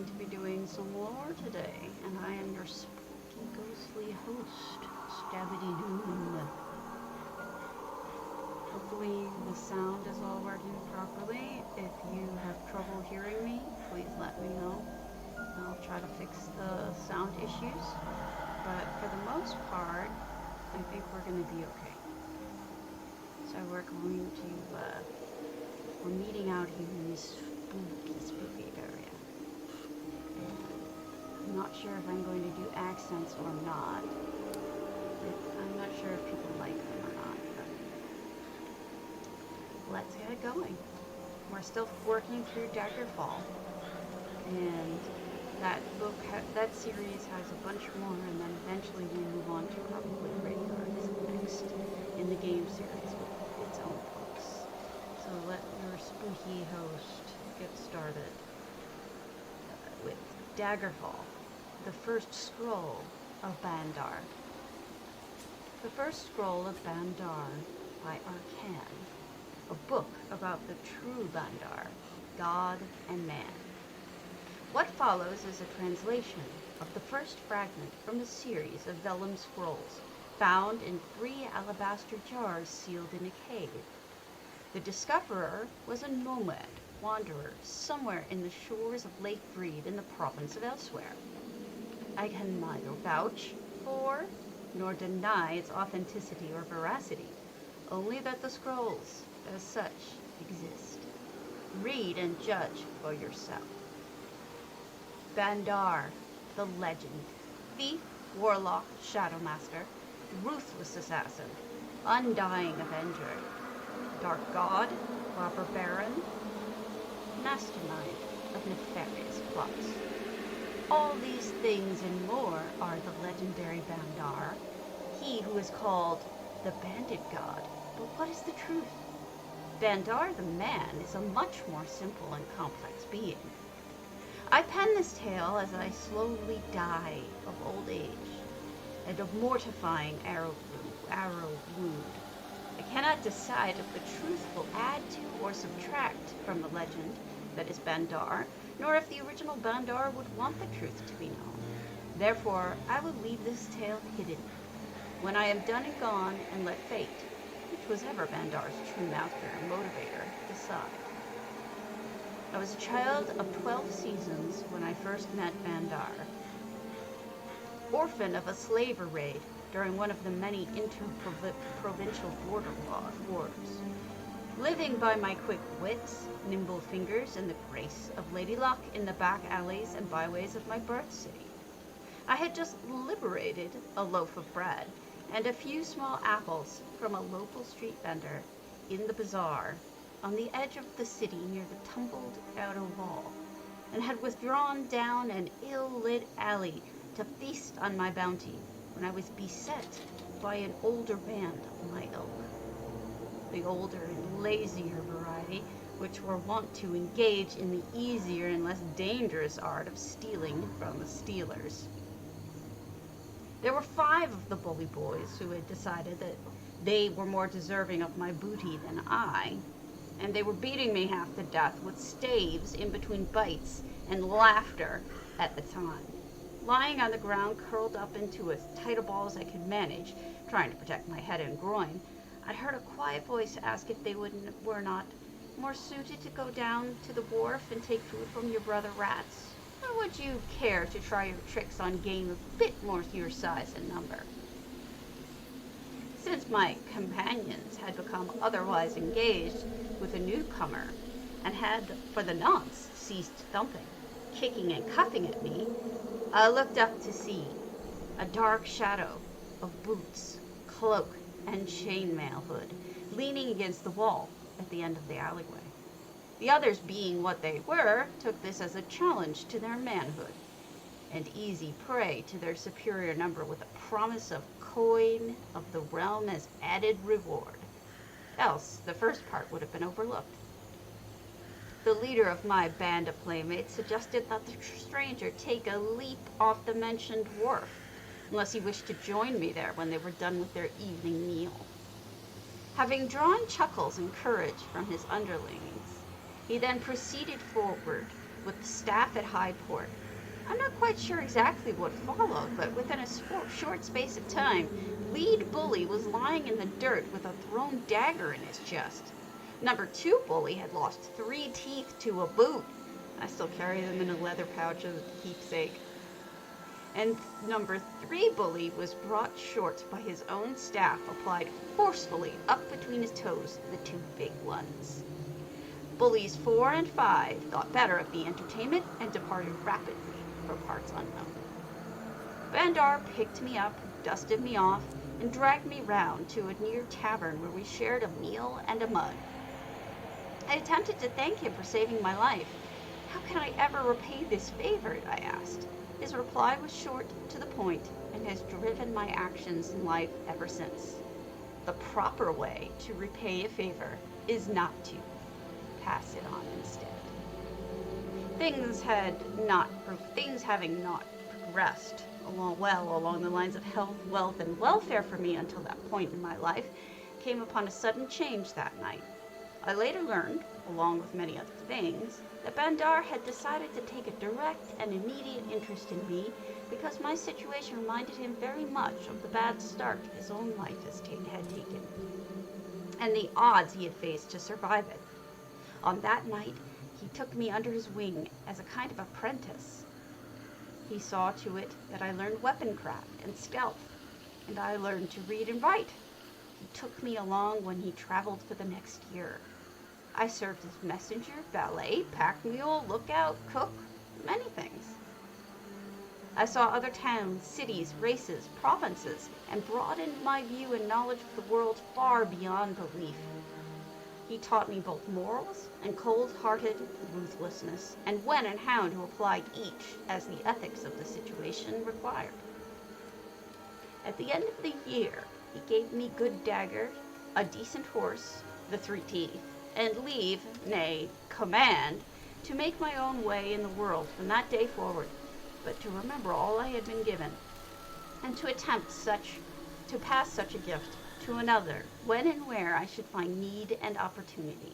to be doing some lore today, and I am your spooky, ghostly host, Stabby Doom. Hopefully the sound is all working properly. If you have trouble hearing me, please let me know. I'll try to fix the sound issues, but for the most part, I think we're going to be okay. So we're meeting out here in this spooky area. I'm not sure if I'm going to do accents or not. I'm not sure if people like them or not, but let's get it going. We're still working through Daggerfall, and that series has a bunch more, and then eventually we move on to probably Graveyards next in the game series with its own books. So let your spooky host get started with Daggerfall, the first scroll of Bandar. The first scroll of Bandar by Arcan, a book about the true Bandar, God and man. What follows is a translation of the first fragment from a series of vellum scrolls found in 3 alabaster jars sealed in a cave. The discoverer was a nomad wanderer somewhere in the shores of Lake Breed in the province of Elsewhere. I can neither vouch for nor deny its authenticity or veracity, only that the scrolls, as such, exist. Read and judge for yourself. Bandar, the legend. Thief, warlock, shadowmaster, ruthless assassin, undying avenger, dark god, robber baron, mastermind of nefarious plots. All these things and more are the legendary Bandar, he who is called the bandit god. But what is the truth? Bandar the man is a much more simple and complex being. I pen this tale as I slowly die of old age and of mortifying arrow wound. I cannot decide if the truth will add to or subtract from the legend that is Bandar, nor if the original Bandar would want the truth to be known. Therefore, I will leave this tale hidden. When I am done and gone, and let fate, which was ever Bandar's true master and motivator, decide. I was a child of 12 seasons when I first met Bandar. Orphan of a slaver raid during one of the many inter-provincial border wars. Living by my quick wits, nimble fingers, and the grace of Lady Luck in the back alleys and byways of my birth city. I had just liberated a loaf of bread and a few small apples from a local street vendor in the bazaar on the edge of the city near the tumbled outer wall, and had withdrawn down an ill-lit alley to feast on my bounty when I was beset by an older band of my ilk. The older and lazier variety, which were wont to engage in the easier and less dangerous art of stealing from the stealers. There were 5 of the bully boys who had decided that they were more deserving of my booty than I, and they were beating me half to death with staves in between bites and laughter at the time. Lying on the ground, curled up into as tight a ball as I could manage, trying to protect my head and groin, I heard a quiet voice ask if they were not more suited to go down to the wharf and take food from your brother rats, or would you care to try your tricks on game a bit more to your size and number? Since my companions had become otherwise engaged with a newcomer and had, for the nonce, ceased thumping, kicking, and cuffing at me, I looked up to see a dark shadow of boots, cloak, and chainmail hood leaning against the wall at the end of the alleyway. The others, being what they were, took this as a challenge to their manhood, and easy prey to their superior number with a promise of coin of the realm as added reward. Else, the first part would have been overlooked. The leader of my band of playmates suggested that the stranger take a leap off the mentioned wharf, unless he wished to join me there when they were done with their evening meal. Having drawn chuckles and courage from his underlings, he then proceeded forward with the staff at high port. I'm not quite sure exactly what followed, but within a short space of time, lead bully was lying in the dirt with a thrown dagger in his chest. Number 2 bully had lost 3 teeth to a boot. I still carry them in a leather pouch as a keepsake. And number 3 bully was brought short by his own staff applied forcefully up between his toes, the 2 big ones. Bullies 4 and 5 thought better of the entertainment and departed rapidly for parts unknown. Bandar picked me up, dusted me off, and dragged me round to a near tavern where we shared a meal and a mug. I attempted to thank him for saving my life. How can I ever repay this favor? I asked. His reply was short, to the point, and has driven my actions in life ever since. The proper way to repay a favor is not to pass it on instead. Things having not progressed along the lines of health, wealth, and welfare for me until that point in my life, came upon a sudden change that night. I later learned, along with many other things, that Bandar had decided to take a direct and immediate interest in me because my situation reminded him very much of the bad start his own life had taken, and the odds he had faced to survive it. On that night, he took me under his wing as a kind of apprentice. He saw to it that I learned weaponcraft and stealth, and I learned to read and write. He took me along when he traveled for the next year. I served as messenger, valet, pack mule, lookout, cook, many things. I saw other towns, cities, races, provinces, and broadened my view and knowledge of the world far beyond belief. He taught me both morals and cold-hearted ruthlessness, and when and how to apply each as the ethics of the situation required. At the end of the year, he gave me good dagger, a decent horse, the 3 teeth, and leave, nay, command, to make my own way in the world from that day forward, but to remember all I had been given, and to attempt to pass such a gift to another when and where I should find need and opportunity.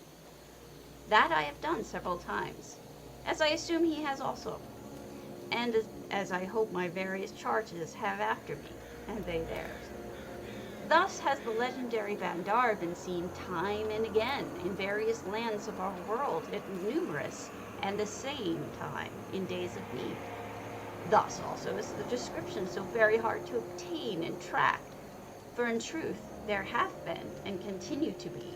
That I have done several times, as I assume he has also, and as I hope my various charges have after me, and they theirs. Thus has the legendary Bandar been seen time and again in various lands of our world at numerous and the same time in days of need. Thus also is the description so very hard to obtain and track, for in truth there have been and continue to be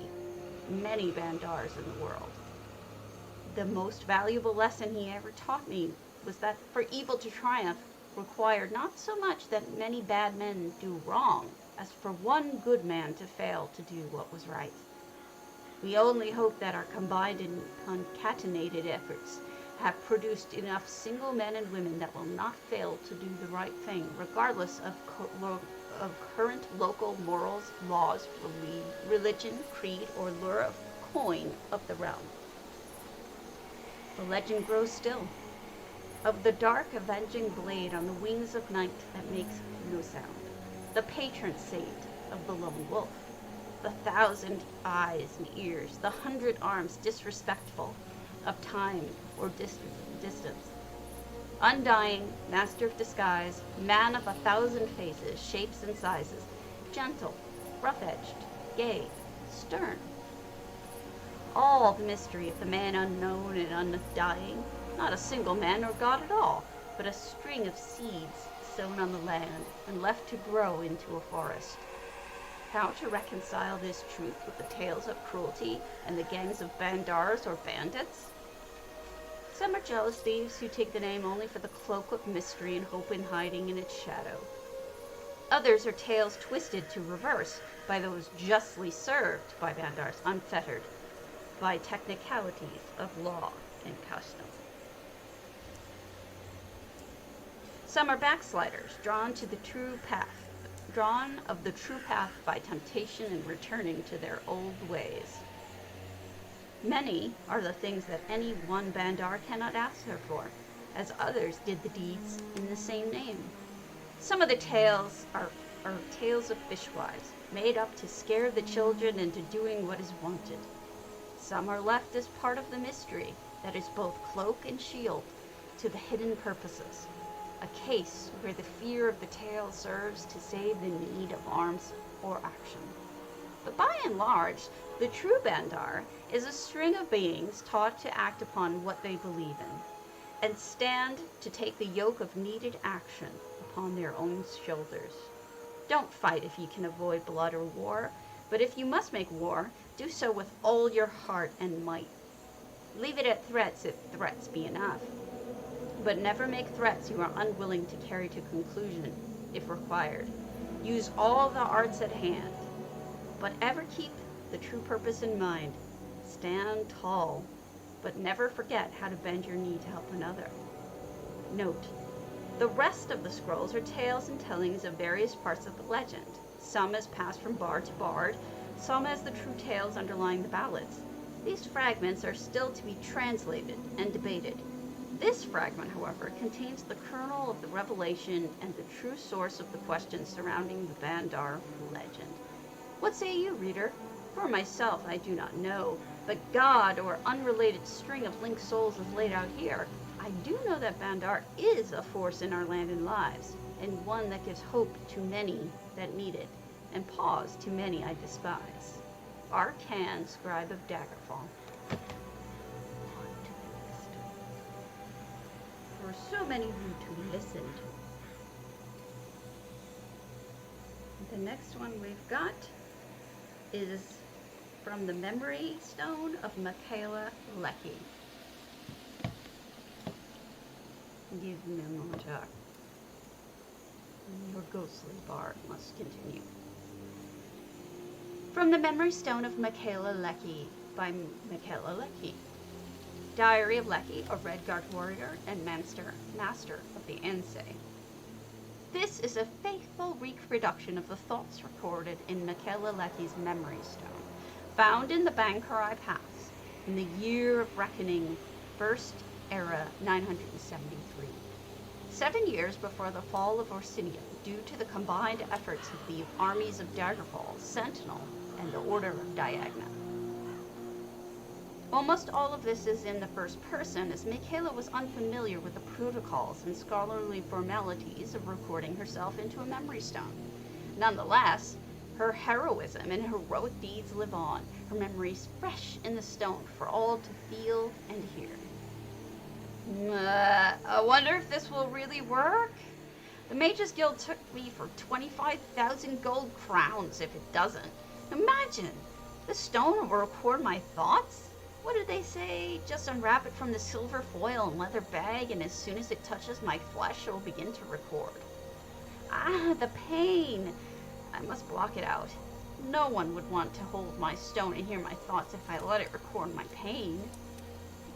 many Bandars in the world. The most valuable lesson he ever taught me was that for evil to triumph required not so much that many bad men do wrong, as for one good man to fail to do what was right. We only hope that our combined and concatenated efforts have produced enough single men and women that will not fail to do the right thing, regardless of current local morals, laws, religion, creed, or lure of coin of the realm. The legend grows still, of the dark avenging blade on the wings of night that makes no sound, the patron saint of the lone wolf, the 1,000 eyes and ears, the 100 arms disrespectful of time or distance, undying, master of disguise, man of 1,000 faces, shapes and sizes, gentle, rough-edged, gay, stern. All the mystery of the man unknown and undying, not a single man or god at all, but a string of seeds sown on the land and left to grow into a forest. How to reconcile this truth with the tales of cruelty and the gangs of bandars or bandits? Some are jealous thieves who take the name only for the cloak of mystery and hope in hiding in its shadow. Others are tales twisted to reverse by those justly served by bandars, unfettered by technicalities of law and custom. Some are backsliders, drawn of the true path by temptation and returning to their old ways. Many are the things that any one Bandar cannot answer for, as others did the deeds in the same name. Some of the tales are tales of fishwives, made up to scare the children into doing what is wanted. Some are left as part of the mystery that is both cloak and shield to the hidden purposes, a case where the fear of the tale serves to save the need of arms or action. But by and large, the true Bandar is a string of beings taught to act upon what they believe in, and stand to take the yoke of needed action upon their own shoulders. Don't fight if you can avoid blood or war, but if you must make war, do so with all your heart and might. Leave it at threats if threats be enough, but never make threats you are unwilling to carry to conclusion if required. Use all the arts at hand, but ever keep the true purpose in mind. Stand tall, but never forget how to bend your knee to help another. Note, the rest of the scrolls are tales and tellings of various parts of the legend, some as passed from bard to bard, some as the true tales underlying the ballads. These fragments are still to be translated and debated. This fragment, however, contains the kernel of the revelation and the true source of the questions surrounding the Bandar legend. What say you, reader? For myself, I do not know, but God or unrelated string of linked souls is laid out here. I do know that Bandar is a force in our land and lives, and one that gives hope to many that need it, and pause to many I despise. Arcan, scribe of Daggerfall. For so many of you to listen. The next one we've got is from the Memory Stone of Michaela Leckie. Give me a moment. Your ghostly bard must continue. From the Memory Stone of Michaela Leckie by Michaela Leckie. Diary of Leckie, a Redguard warrior and master of the Ansei. This is a faithful reproduction of the thoughts recorded in Michaela Leckie's Memory Stone, found in the Bankarai Pass in the year of reckoning, First Era 973. 7 years before the fall of Orsinium, due to the combined efforts of the armies of Daggerfall, Sentinel, and the Order of Diagna. Almost all of this is in the first person, as Michaela was unfamiliar with the protocols and scholarly formalities of recording herself into a memory stone. Nonetheless, her heroism and heroic deeds live on, her memories fresh in the stone for all to feel and hear. I wonder if this will really work? The Mages Guild took me for 25,000 gold crowns if it doesn't. Imagine! The stone will record my thoughts? What did they say? Just unwrap it from the silver foil and leather bag, and as soon as it touches my flesh, it will begin to record. Ah, the pain! I must block it out. No one would want to hold my stone and hear my thoughts if I let it record my pain.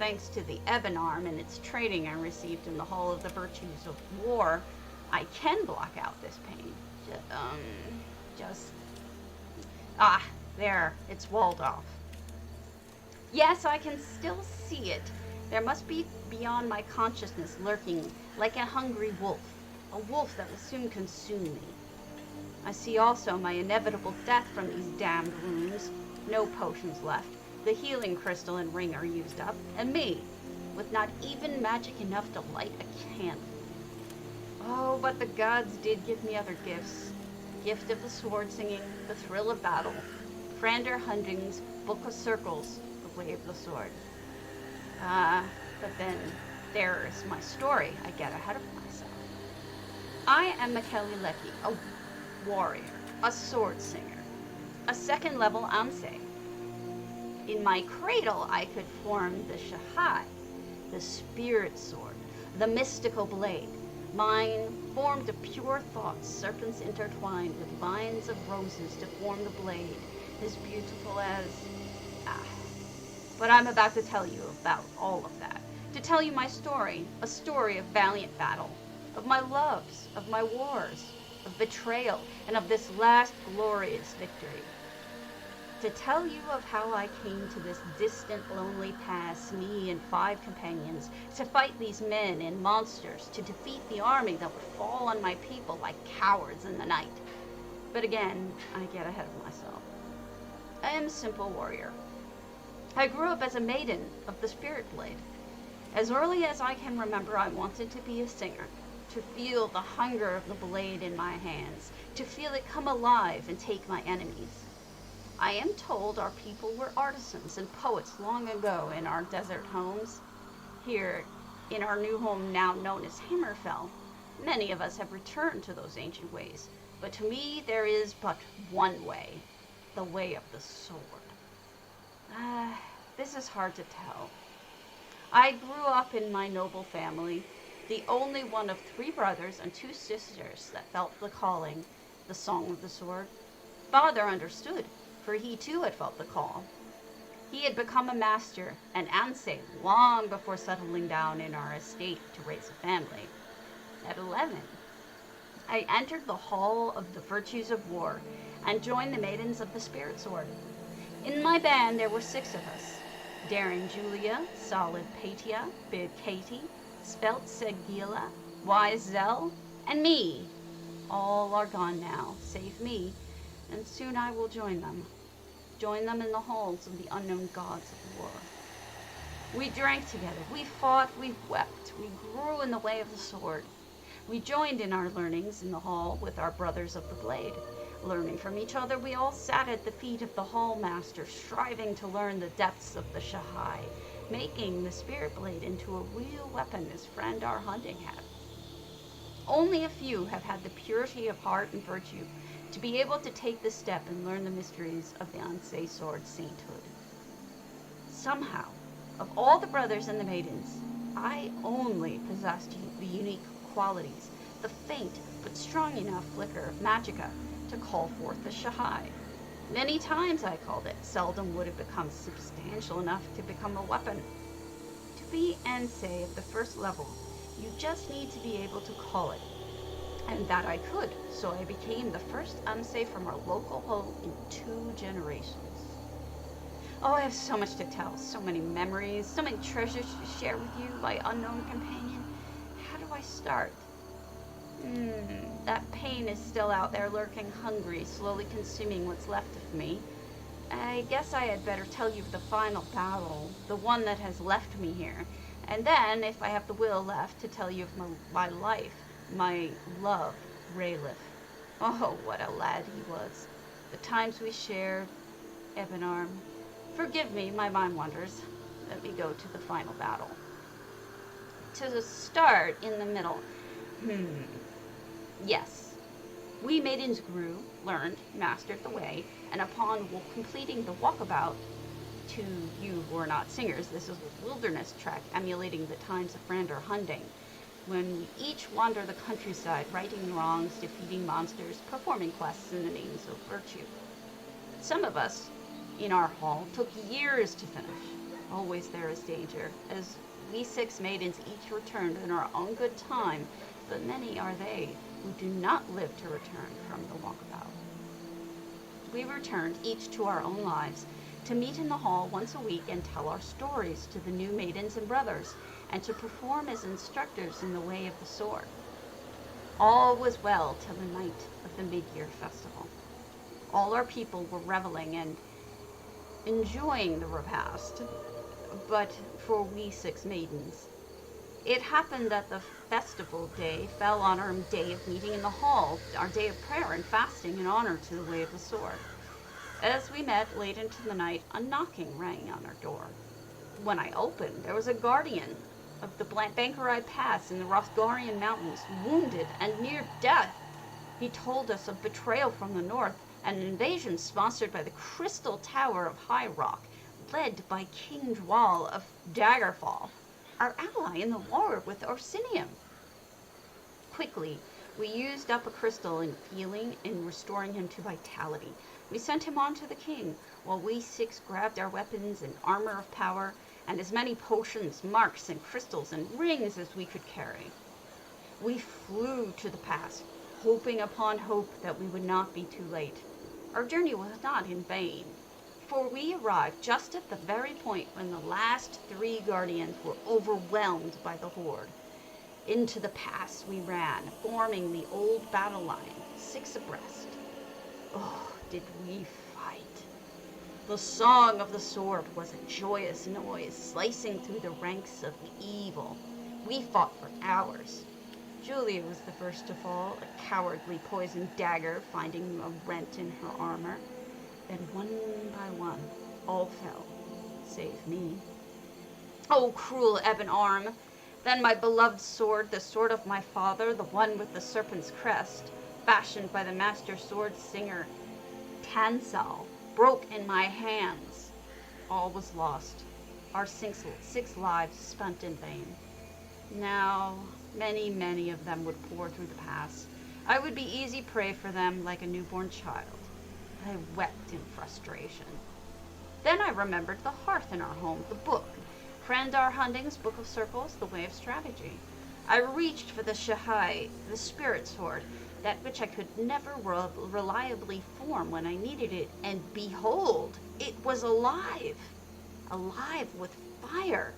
Thanks to the Ebon Arm and its training I received in the Hall of the Virtues of War, I can block out this pain. There, it's walled off. Yes, I can still see it. There must be beyond my consciousness lurking like a hungry wolf, a wolf that will soon consume me. I see also my inevitable death from these damned wounds. No potions left. The healing crystal and ring are used up, and me, with not even magic enough to light a candle. Oh, but the gods did give me other gifts. The gift of the sword singing, the thrill of battle, Frander Hunding's Book of Circles, the way of the sword. But then there is my story. I get ahead of myself. I am Michaela Leckie, a warrior, a sword singer, a second-level Ansei. In my cradle, I could form the Shahai, the spirit sword, the mystical blade. Mine formed of pure thoughts, serpents intertwined with vines of roses to form the blade, as beautiful as... But I'm about to tell you about all of that. To tell you my story, a story of valiant battle, of my loves, of my wars, of betrayal, and of this last glorious victory. To tell you of how I came to this distant, lonely pass, me and 5 companions, to fight these men and monsters, to defeat the army that would fall on my people like cowards in the night. But again, I get ahead of myself. I am a simple warrior. I grew up as a maiden of the Spirit Blade. As early as I can remember, I wanted to be a singer, to feel the hunger of the blade in my hands, to feel it come alive and take my enemies. I am told our people were artisans and poets long ago in our desert homes. Here, in our new home now known as Hammerfell, many of us have returned to those ancient ways, but to me there is but one way, the way of the sword. This is hard to tell. I grew up in my noble family, the only one of 3 brothers and 2 sisters that felt the calling, the song of the sword. Father understood, for he too had felt the call. He had become a master, an Ansei, long before settling down in our estate to raise a family. At 11, I entered the Hall of the Virtues of War and joined the Maidens of the Spirit Sword. In my band there were 6 of us: Daring Julia, Solid Patia, Big Katie, Spelt Segila, Wise Zell, and me. All are gone now, save me, and soon I will join them in the halls of the unknown gods of war. We drank together, we fought, we wept, we grew in the way of the sword. We joined in our learnings in the hall with our brothers of the blade. Learning from each other, we all sat at the feet of the hall master, striving to learn the depths of the Shahai, making the spirit blade into a real weapon as friend our hunting had. Only a few have had the purity of heart and virtue to be able to take the step and learn the mysteries of the Ansei sword sainthood. Somehow, of all the brothers and the maidens, I only possessed the unique qualities, the faint but strong enough flicker of magicka to call forth the Shahai. Many times I called it, seldom would it become substantial enough to become a weapon. To be Ansei of the first level, you just need to be able to call it. And that I could, so I became the first Ansei from our local home in 2 generations. Oh, I have so much to tell, so many memories, so many treasures to share with you, my unknown companion. How do I start? That pain is still out there lurking hungry, slowly consuming what's left of me. I guess I had better tell you of the final battle, the one that has left me here. And then, if I have the will left, to tell you of my life, my love, Raelif. Oh, what a lad he was. The times we shared, Ebonarm. Forgive me, my mind wanders. Let me go to the final battle. To start in the middle. Yes. We maidens grew, learned, mastered the way, and upon completing the walkabout, to you who are not singers, this is a wilderness trek emulating the times of Brandor hunting, when we each wander the countryside, righting wrongs, defeating monsters, performing quests in the names of virtue. Some of us, in our hall, took years to finish. Always there is danger, as we 6 maidens each returned in our own good time, but many are they who do not live to return from the walkabout. We returned each to our own lives, to meet in the hall once a week and tell our stories to the new maidens and brothers, and to perform as instructors in the way of the sword. All was well till the night of the mid-year festival. All our people were reveling and enjoying the repast, but for we 6 maidens. It happened that the festival day fell on our day of meeting in the hall, our day of prayer and fasting in honor to the way of the sword. As we met late into the night, a knocking rang on our door. When I opened, there was a guardian of the Bankerai Pass in the Rothgarian Mountains, wounded and near death. He told us of betrayal from the north and an invasion sponsored by the Crystal Tower of High Rock, led by King Dwal of Daggerfall, our ally in the war with Orsinium. Quickly, we used up a crystal in healing and restoring him to vitality. We sent him on to the king, while we 6 grabbed our weapons and armor of power, and as many potions, marks, and crystals and rings as we could carry. We flew to the pass, hoping upon hope that we would not be too late. Our journey was not in vain, for we arrived just at the very point when the last 3 guardians were overwhelmed by the horde. Into the pass we ran, forming the old battle line, 6 abreast. Oh, did we fight! The song of the sword was a joyous noise slicing through the ranks of evil. We fought for hours. Julia was the first to fall, a cowardly poisoned dagger finding a rent in her armor. Then one by one, all fell, save me. Oh, cruel ebon arm! Then my beloved sword, the sword of my father, the one with the serpent's crest, fashioned by the master sword singer Tansal, broke in my hands. All was lost, our six lives spent in vain. Now, many of them would pour through the pass. I would be easy prey for them like a newborn child. I wept in frustration. Then I remembered the hearth in our home, the book, Frandar Hunding's Book of Circles, The Way of Strategy. I reached for the Shahai, the spirit sword, that which I could never reliably form when I needed it, and behold, it was alive! Alive with fire!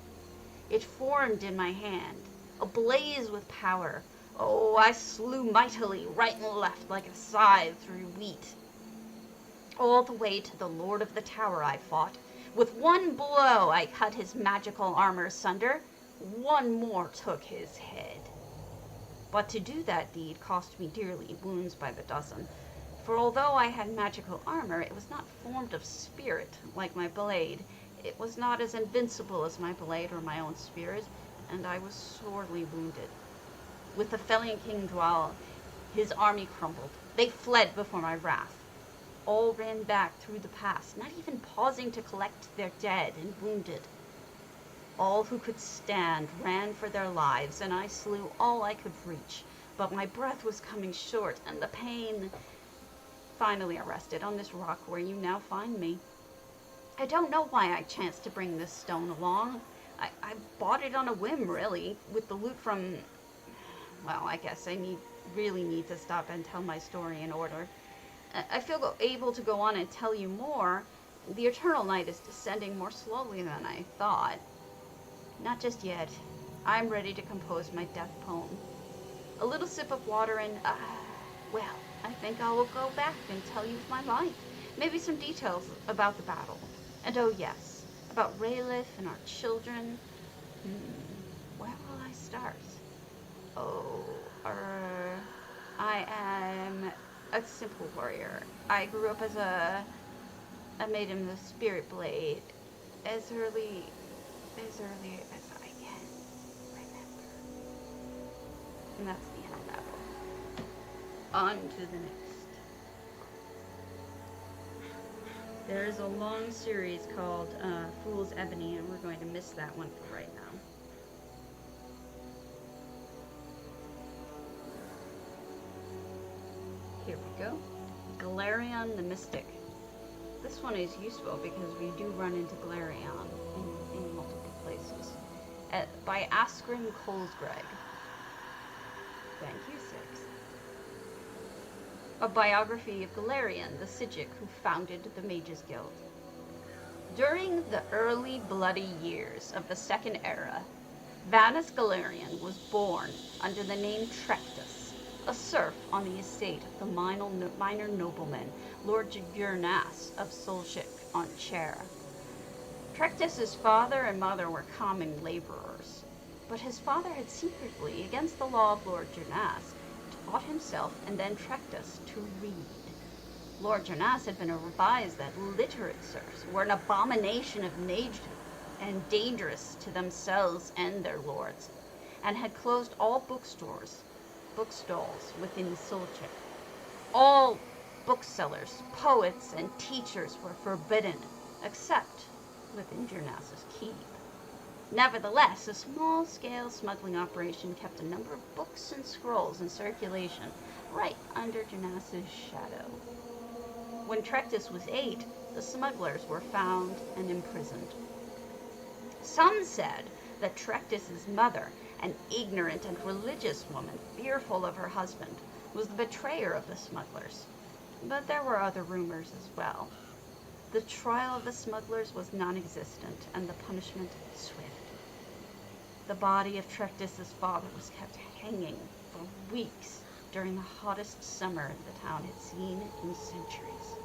It formed in my hand, ablaze with power. Oh, I slew mightily, right and left, like a scythe through wheat. All the way to the Lord of the Tower I fought. With one blow I cut his magical armor asunder. One more took his head. But to do that deed cost me dearly, wounds by the dozen. For although I had magical armor, it was not formed of spirit, like my blade. It was not as invincible as my blade or my own spirit, and I was sorely wounded. With the felling King Dwal, his army crumbled. They fled before my wrath. All ran back through the pass, not even pausing to collect their dead and wounded. All who could stand ran for their lives, and I slew all I could reach. But my breath was coming short, and the pain finally arrested on this rock where you now find me. I don't know why I chanced to bring this stone along. I bought it on a whim, really, with the loot from... Well, I guess I really need to stop and tell my story in order. I feel able to go on and tell you more. The eternal night is descending more slowly than I thought. Not just yet. I'm ready to compose my death poem. A little sip of water and, well, I think I will go back and tell you of my life. Maybe some details about the battle. And oh yes, about Raelith and our children. Where will I start? I am a simple warrior. I grew up as a maiden with a spirit blade as early as I can remember. And that's the end of that book. On to the next. There's a long series called Fool's Ebony, and we're going to miss that one for right now. Here we go. Golarion the Mystic. This one is useful because we do run into Golarion in multiple places. By Askrim Kolsgreg. Thank you, Six. A biography of Golarion, the Psijic who founded the Mages Guild. During the early bloody years of the Second Era, Vanus Golarion was born under the name Trectus, a serf on the estate of the minor nobleman, Lord Jurnas of Solchik on Cher. Trectus's father and mother were common laborers, but his father had secretly, against the law of Lord Jurnas, taught himself and then Trectus to read. Lord Jurnas had been advised that literate serfs were an abomination of nature and dangerous to themselves and their lords, and had closed all bookstores, bookstalls within Solchik. All booksellers, poets, and teachers were forbidden, except within Jurnas's keep. Nevertheless, a small-scale smuggling operation kept a number of books and scrolls in circulation right under Jurnas's shadow. When Trectus was 8, the smugglers were found and imprisoned. Some said that Trectus's mother, an ignorant and religious woman, fearful of her husband, was the betrayer of the smugglers. But there were other rumors as well. The trial of the smugglers was non-existent, and the punishment swift. The body of Trectus's father was kept hanging for weeks during the hottest summer the town had seen in centuries.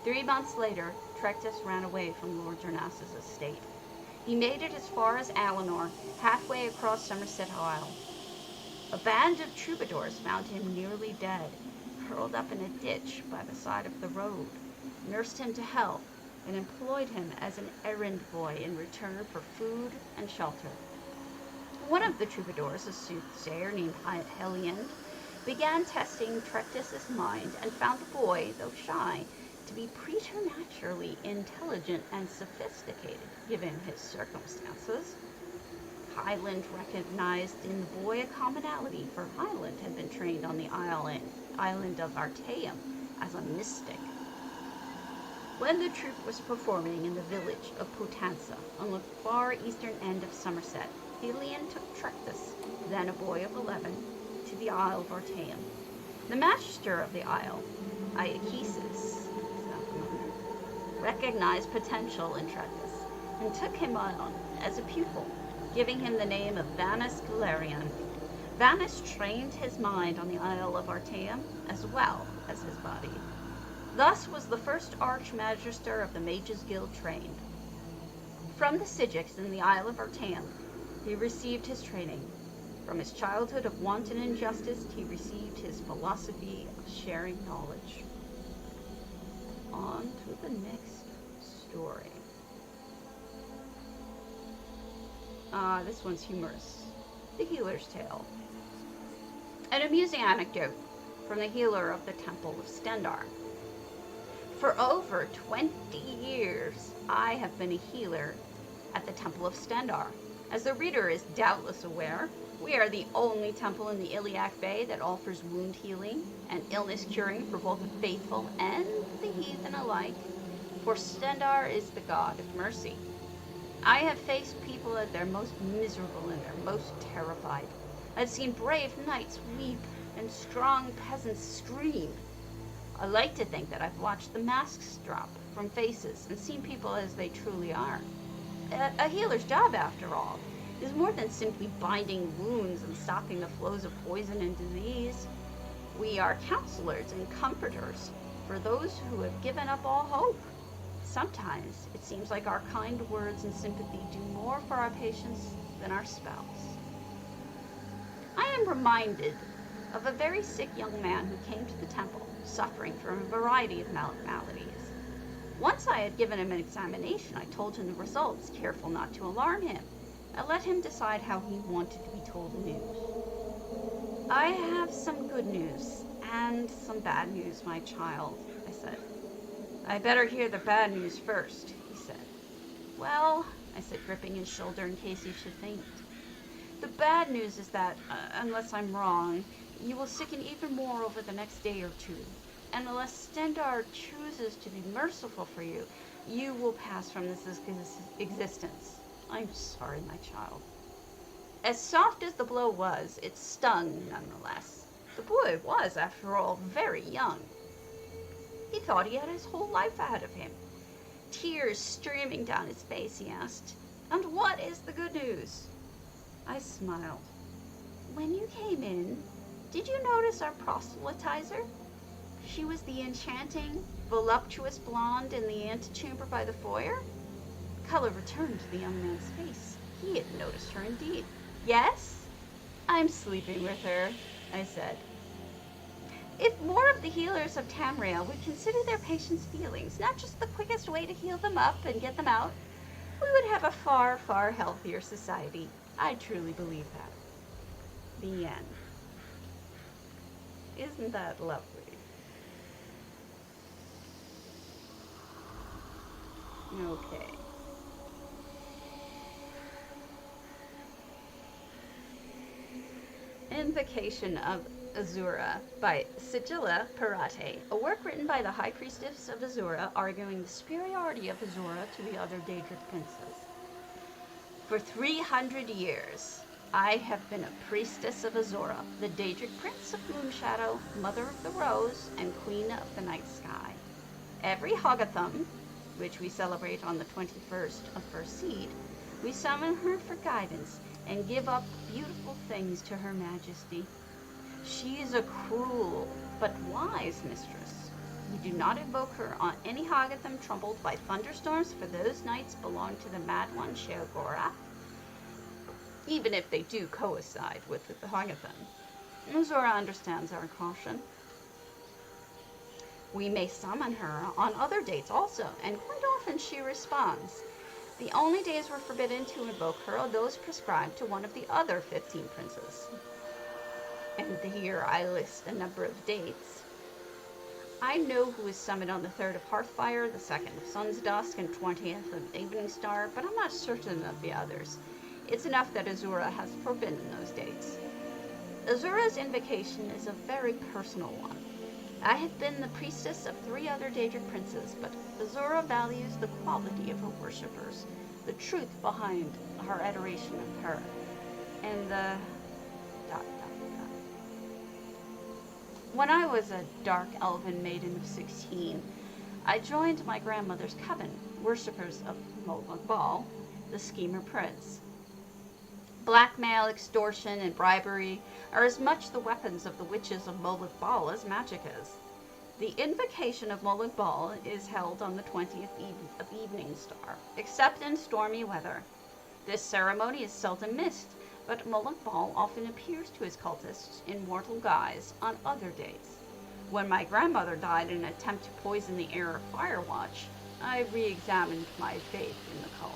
3 months later, Trectus ran away from Lord Darnassus' estate. He made it as far as Alinor, halfway across Somerset Isle. A band of troubadours found him nearly dead, curled up in a ditch by the side of the road, nursed him to health, and employed him as an errand boy in return for food and shelter. One of the troubadours, a soothsayer named Heliand, began testing Trectus' mind and found the boy, though shy, to be preternaturally intelligent and sophisticated, given his circumstances. Hyland recognized in the boy a commonality, for Hyland had been trained on the island of Artaeum as a mystic. When the troupe was performing in the village of Potenza, on the far eastern end of Somerset, Heliand took Trectus, then a boy of 11, to the Isle of Artaeum. The master of the isle, Iachesis, recognized potential in Trectus and took him on as a pupil, giving him the name of Vanus Galerion. Vanus trained his mind on the Isle of Artaeum as well as his body. Thus was the first Archmagister of the Mages Guild trained. From the Sigics in the Isle of Artaeum, he received his training. From his childhood of wanton injustice, he received his philosophy of sharing knowledge. On to the next story. This one's humorous. The Healer's Tale. An amusing anecdote from the healer of the Temple of Stendarr. For over 20 years, I have been a healer at the Temple of Stendarr. As the reader is doubtless aware, we are the only temple in the Iliac Bay that offers wound healing and illness curing for both the faithful and the heathen alike, for Stendarr is the god of mercy. I have faced people at their most miserable and their most terrified. I've seen brave knights weep and strong peasants scream. I like to think that I've watched the masks drop from faces and seen people as they truly are. A healer's job, after all, is more than simply binding wounds and stopping the flows of poison and disease. We are counselors and comforters for those who have given up all hope. Sometimes it seems like our kind words and sympathy do more for our patients than our spouse. I am reminded of a very sick young man who came to the temple, suffering from a variety of maladies. Once I had given him an examination, I told him the results, careful not to alarm him. I let him decide how he wanted to be told the news. I have some good news and some bad news, my child, I said. I better hear the bad news first, he said. Well, I said, gripping his shoulder in case he should faint. The bad news is that, unless I'm wrong, you will sicken even more over the next day or two. And unless Stendarr chooses to be merciful for you, you will pass from this existence. I'm sorry, my child. As soft as the blow was, it stung nonetheless. The boy was, after all, very young. He thought he had his whole life ahead of him. Tears streaming down his face, he asked, "And what is the good news?" I smiled. "When you came in, did you notice our proselytizer? She was the enchanting, voluptuous blonde in the antechamber by the foyer?" Color returned to the young man's face. He had noticed her indeed. "Yes, I'm sleeping with her," I said. If more of the healers of Tamriel would consider their patients' feelings, not just the quickest way to heal them up and get them out, we would have a far, far healthier society. I truly believe that. The end. Isn't that lovely? Okay. Invocation of Azura by Sigilla Parate, a work written by the High Priestess of Azura, arguing the superiority of Azura to the other Daedric princes. For 300 years, I have been a priestess of Azura, the Daedric prince of Moonshadow, mother of the Rose, and queen of the night sky. Every Hoggathum, which we celebrate on the 21st of First Seed, we summon her for guidance and give up beautiful things to her majesty. She is a cruel but wise mistress. We do not invoke her on any Hagatham troubled by thunderstorms, for those nights belong to the Mad One Sheogorath, even if they do coincide with the Hagatham. Azura understands our caution. We may summon her on other dates also, and quite often she responds. The only days we're forbidden to invoke her are those prescribed to one of the other 15 princes. And here I list a number of dates. I know who is summoned on the 3rd of Hearthfire, the 2nd of Sun's Dusk, and 20th of Evening Star, but I'm not certain of the others. It's enough that Azura has forbidden those dates. Azura's invocation is a very personal one. I have been the priestess of 3 other Daedric princes, but Azura values the quality of her worshippers, the truth behind her adoration of her, and the... When I was a dark elven maiden of 16, I joined my grandmother's coven, worshippers of Molag Bal, the schemer prince. Blackmail, extortion, and bribery are as much the weapons of the witches of Molag Bal as magic is. The invocation of Molag Bal is held on the 20th of Evening Star, except in stormy weather. This ceremony is seldom missed, but Molag Bal often appears to his cultists in mortal guise on other days. When my grandmother died in an attempt to poison the heir of Firewatch, I re-examined my faith in the cult.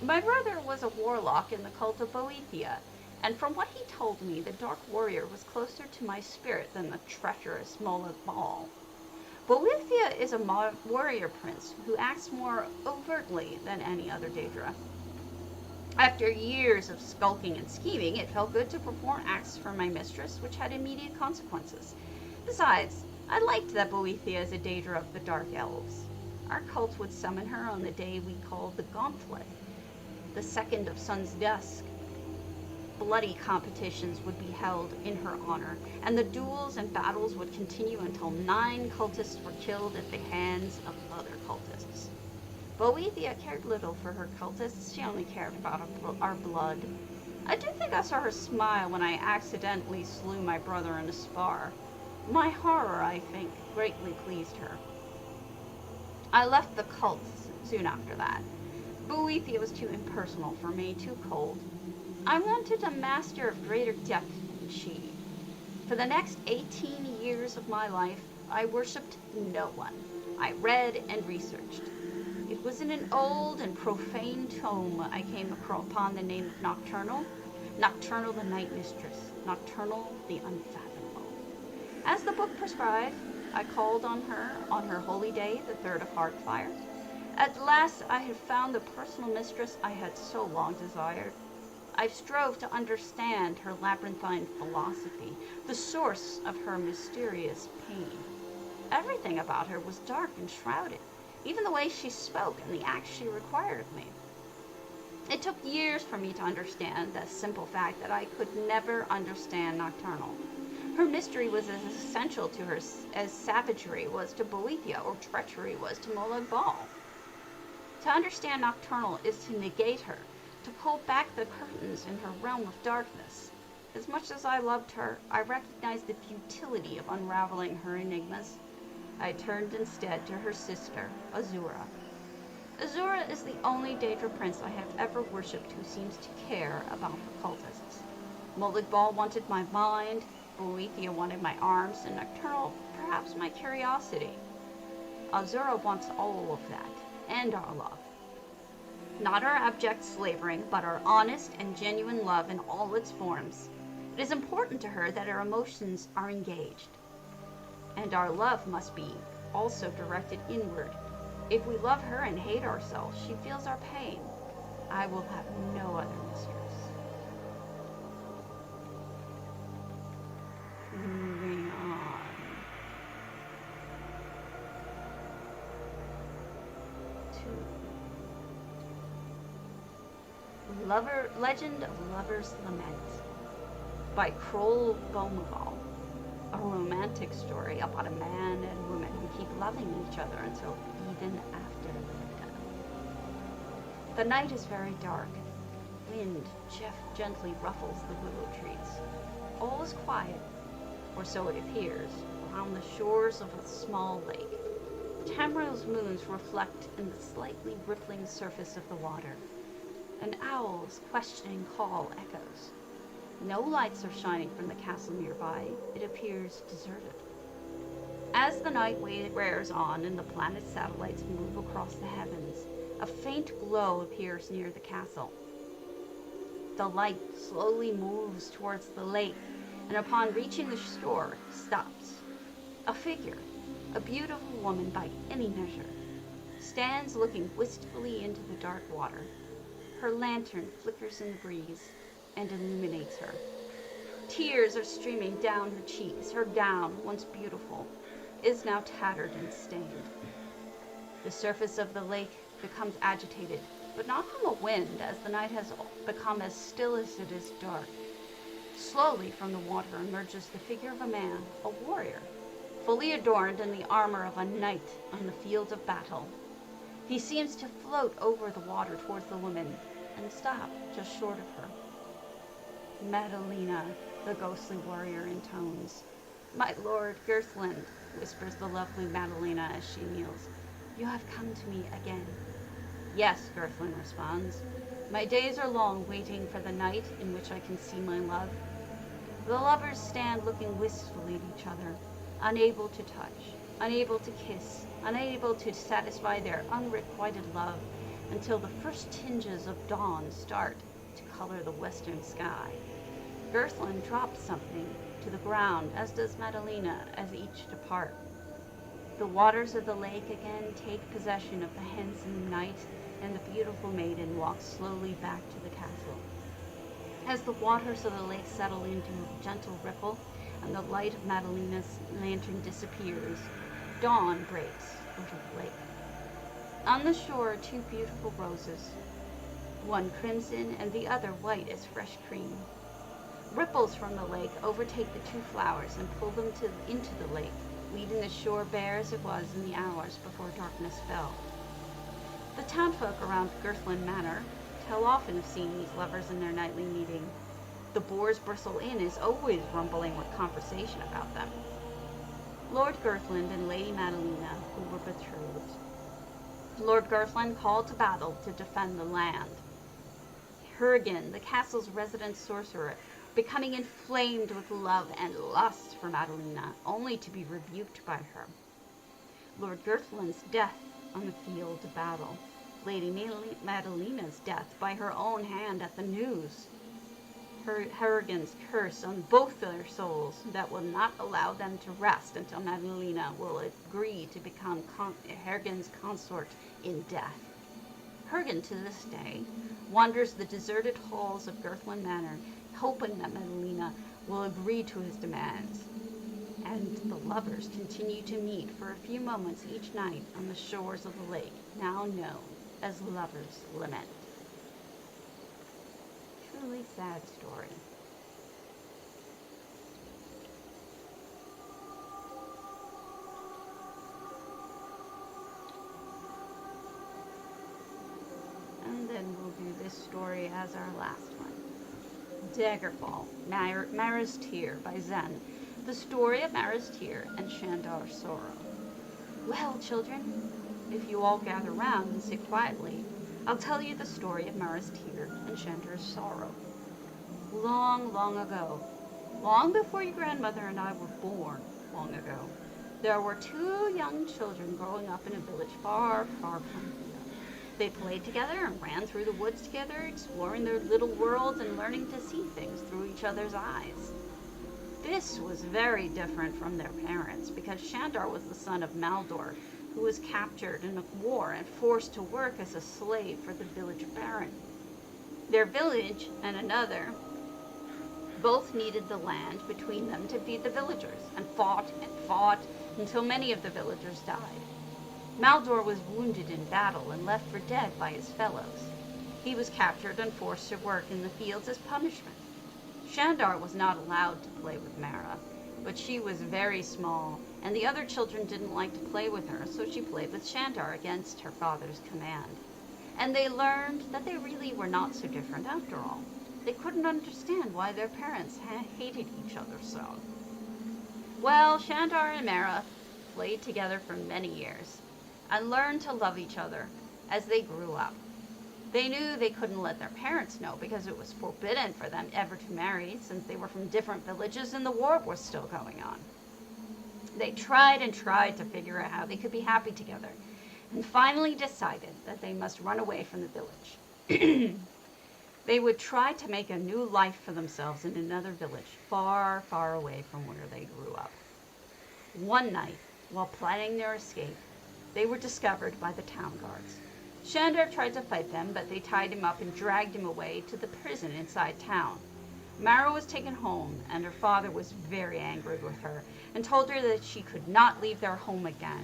My brother was a warlock in the cult of Boethia, and from what he told me, the Dark Warrior was closer to my spirit than the treacherous Molag Bal. Boethia is a warrior prince who acts more overtly than any other Daedra. After years of skulking and scheming, it felt good to perform acts for my mistress, which had immediate consequences. Besides, I liked that Boethia is a Daedra of the Dark Elves. Our cult would summon her on the day we called the Gauntlet, the 2nd of Sun's Dusk. Bloody competitions would be held in her honor, and the duels and battles would continue until 9 cultists were killed at the hands of other cultists. Boethia cared little for her cultists, she only cared about our blood. I do think I saw her smile when I accidentally slew my brother in a spar. My horror, I think, greatly pleased her. I left the cult soon after that. Boethia was too impersonal for me, too cold. I wanted a master of greater depth than she. For the next 18 years of my life, I worshipped no one. I read and researched. It was in an old and profane tome I came upon the name of Nocturnal. Nocturnal, the Night Mistress. Nocturnal, the Unfathomable. As the book prescribed, I called on her holy day, the 3rd of Hearthfire. At last I had found the personal mistress I had so long desired. I strove to understand her labyrinthine philosophy, the source of her mysterious pain. Everything about her was dark and shrouded, even the way she spoke and the acts she required of me. It took years for me to understand the simple fact that I could never understand Nocturnal. Her mystery was as essential to her as savagery was to Boethia or treachery was to Molag Bal. To understand Nocturnal is to negate her, to pull back the curtains in her realm of darkness. As much as I loved her, I recognized the futility of unraveling her enigmas. I turned instead to her sister, Azura. Azura is the only Daedra prince I have ever worshipped who seems to care about her cultists. Molag Bal wanted my mind, Boethia wanted my arms, and Nocturnal perhaps my curiosity. Azura wants all of that, and our love. Not our abject slavering, but our honest and genuine love in all its forms. It is important to her that our emotions are engaged. And our love must be also directed inward. If we love her and hate ourselves, she feels our pain. I will have no other mistress. Moving on. To Legend of Lover's Lament by Kroll Bomaval. A romantic story about a man and woman who keep loving each other until even after death. The night is very dark. Wind gently ruffles the willow trees. All is quiet, or so it appears, on the shores of a small lake. Tamriel's moons reflect in the slightly rippling surface of the water. An owl's questioning call echoes. No lights are shining from the castle nearby. It appears deserted. As the night wears on and the planet's satellites move across the heavens, a faint glow appears near the castle. The light slowly moves towards the lake, and upon reaching the shore, stops. A figure, a beautiful woman by any measure, stands looking wistfully into the dark water. Her lantern flickers in the breeze and illuminates her. Tears are streaming down her cheeks. Her gown, once beautiful, is now tattered and stained. The surface of the lake becomes agitated, but not from a wind, as the night has become as still as it is dark. Slowly from the water emerges the figure of a man, a warrior, fully adorned in the armor of a knight on the field of battle. He seems to float over the water towards the woman and stop just short of her. "Madalena," the ghostly warrior intones. "My lord Girthland," whispers the lovely Madalena as she kneels. "You have come to me again." "Yes," Girthland responds. "My days are long waiting for the night in which I can see my love." The lovers stand looking wistfully at each other, unable to touch, unable to kiss, unable to satisfy their unrequited love until the first tinges of dawn start to color the western sky. Girthland drops something to the ground, as does Madalena, as each depart. The waters of the lake again take possession of the handsome knight, and the beautiful maiden walks slowly back to the castle. As the waters of the lake settle into a gentle ripple, and the light of Madalena's lantern disappears, dawn breaks over the lake. On the shore are two beautiful roses, one crimson and the other white as fresh cream. Ripples from the lake overtake the two flowers and pull them into the lake, leaving the shore bare as it was in the hours before darkness fell. The townfolk around Girthland Manor tell often of seeing these lovers in their nightly meeting. The Boar's Bristle Inn is always rumbling with conversation about them. Lord Girthland and Lady Madalena, who were betrothed. Lord Girthland called to battle to defend the land. Hurrigan, the castle's resident sorcerer, becoming inflamed with love and lust for Madalena, only to be rebuked by her. Lord Girthland's death on the field of battle. Lady Madalena's death by her own hand at the news. Harrigan's curse on both their souls that will not allow them to rest until Madalena will agree to become Harrigan's consort in death. Harrigan, to this day, wanders the deserted halls of Girthland Manor, hoping that Madalena will agree to his demands. And the lovers continue to meet for a few moments each night on the shores of the lake, now known as Lover's Lament. Truly sad story. And then we'll do this story as our last one. Daggerfall, Mara's Tear by Zen. The story of Mara's Tear and Shandar's sorrow. Well, children, if you all gather round and sit quietly, I'll tell you the story of Mara's Tear and Shandar's sorrow. Long, long ago, long before your grandmother and I were born, long ago, there were two young children growing up in a village far, far from here. They played together and ran through the woods together, exploring their little worlds and learning to see things through each other's eyes. This was very different from their parents, because Shandar was the son of Maldor, who was captured in a war and forced to work as a slave for the village baron. Their village and another both needed the land between them to feed the villagers, and fought until many of the villagers died. Maldor was wounded in battle and left for dead by his fellows. He was captured and forced to work in the fields as punishment. Shandar was not allowed to play with Mara, but she was very small, and the other children didn't like to play with her, so she played with Shandar against her father's command. And they learned that they really were not so different after all. They couldn't understand why their parents hated each other so. Well, Shandar and Mara played together for many years and learned to love each other as they grew up. They knew they couldn't let their parents know because it was forbidden for them ever to marry since they were from different villages and the war was still going on. They tried and tried to figure out how they could be happy together and finally decided that they must run away from the village. They would try to make a new life for themselves in another village, far, far away from where they grew up. One night, while planning their escape, they were discovered by the town guards. Shandar tried to fight them, but they tied him up and dragged him away to the prison inside town. Mara was taken home, and her father was very angry with her and told her that she could not leave their home again.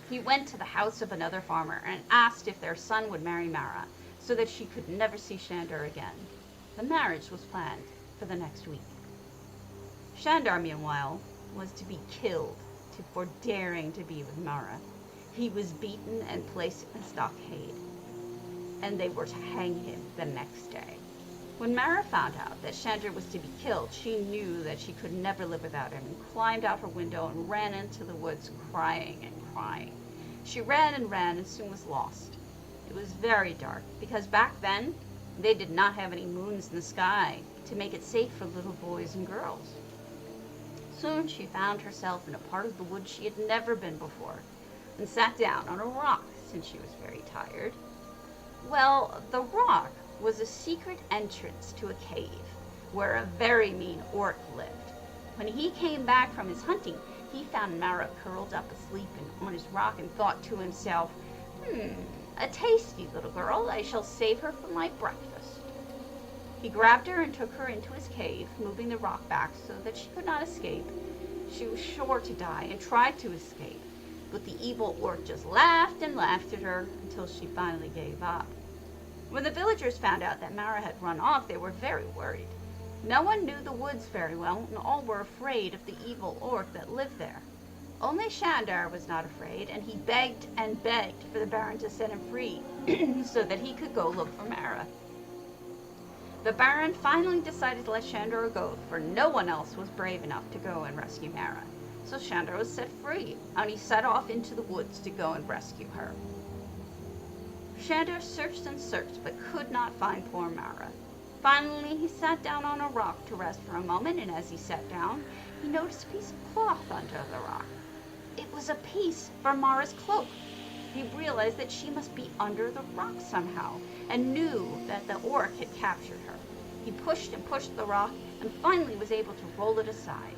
He went to the house of another farmer and asked if their son would marry Mara so that she could never see Shandar again. The marriage was planned for the next week. Shandar, meanwhile, was to be killed for daring to be with Mara. He was beaten and placed in a stockade, and they were to hang him the next day. When Mara found out that Shandar was to be killed, she knew that she could never live without him and climbed out her window and ran into the woods crying and crying. She ran and soon was lost. It was very dark because back then they did not have any moons in the sky to make it safe for little boys and girls. Soon she found herself in a part of the woods she had never been before and sat down on a rock since she was very tired. Well, the rock was a secret entrance to a cave where a very mean orc lived. When he came back from his hunting, he found Mara curled up asleep on his rock and thought to himself, a tasty little girl, I shall save her for my breakfast. He grabbed her and took her into his cave, moving the rock back so that she could not escape. She was sure to die and tried to escape, but the evil orc just laughed and laughed at her until she finally gave up. When the villagers found out that Mara had run off, they were very worried. No one knew the woods very well, and all were afraid of the evil orc that lived there. Only Shandar was not afraid, and he begged and begged for the Baron to set him free so that he could go look for Mara. The Baron finally decided to let Shandar go, for no one else was brave enough to go and rescue Mara. So Shandar was set free, and he set off into the woods to go and rescue her. Shandar searched and searched, but could not find poor Mara. Finally, he sat down on a rock to rest for a moment, and as he sat down, he noticed a piece of cloth under the rock. It was a piece for Mara's cloak. He realized that she must be under the rock somehow, and knew that the orc had captured her. He pushed and pushed the rock, and finally was able to roll it aside.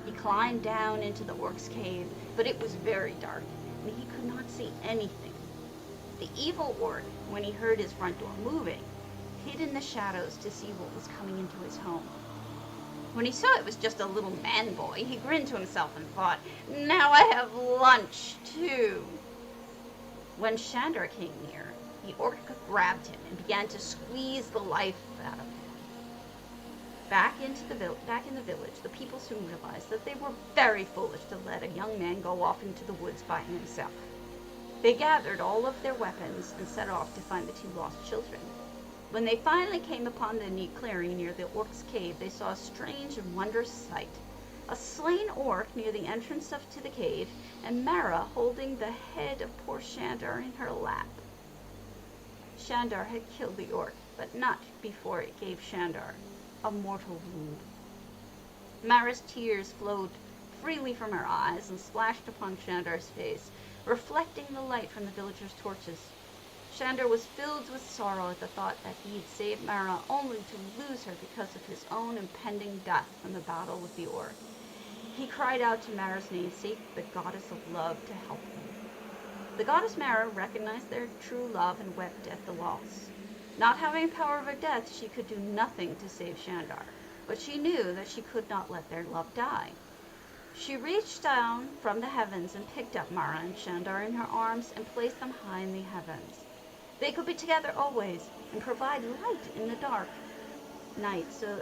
He climbed down into the orc's cave, but it was very dark, and he could not see anything. The evil orc, when he heard his front door moving, hid in the shadows to see what was coming into his home. When he saw it was just a little man boy, he grinned to himself and thought, now I have lunch too. When Shandar came near, the orc grabbed him and began to squeeze the life out of him. Back in the village, the people soon realized that they were very foolish to let a young man go off into the woods by himself. They gathered all of their weapons and set off to find the two lost children. When they finally came upon the neat clearing near the orc's cave, they saw a strange and wondrous sight. A slain orc near the entrance to the cave, and Mara holding the head of poor Shandar in her lap. Shandar had killed the orc, but not before it gave Shandar a mortal wound. Mara's tears flowed freely from her eyes and splashed upon Shandar's face, reflecting the light from the villagers' torches. Shandar was filled with sorrow at the thought that he had saved Mara only to lose her because of his own impending death in the battle with the orc. He cried out to Mara's namesake, the goddess of love, to help him. The goddess Mara recognized their true love and wept at the loss. Not having power over death, she could do nothing to save Shandar, but she knew that she could not let their love die. She reached down from the heavens and picked up Mara and Shandar in her arms and placed them high in the heavens. They could be together always and provide light in the dark night so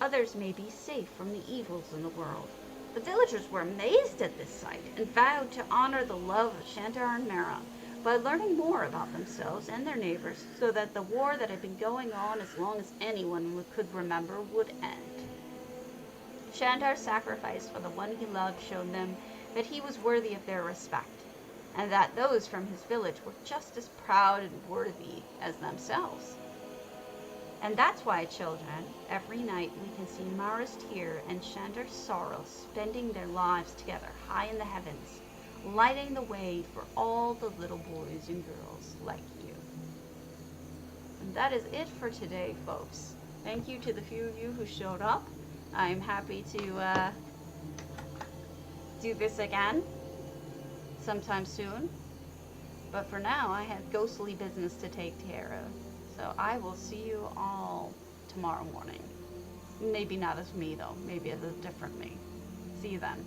others may be safe from the evils in the world. The villagers were amazed at this sight and vowed to honor the love of Shandar and Mara by learning more about themselves and their neighbors so that the war that had been going on as long as anyone could remember would end. Shandar's sacrifice for the one he loved showed them that he was worthy of their respect, and that those from his village were just as proud and worthy as themselves. And that's why, children, every night we can see Mara's tear and Shandar's sorrow spending their lives together high in the heavens, lighting the way for all the little boys and girls like you. And that is it for today, folks. Thank you to the few of you who showed up. I'm happy to do this again sometime soon. But for now, I have ghostly business to take care of. So I will see you all tomorrow morning. Maybe not as me, though. Maybe as a different me. See you then.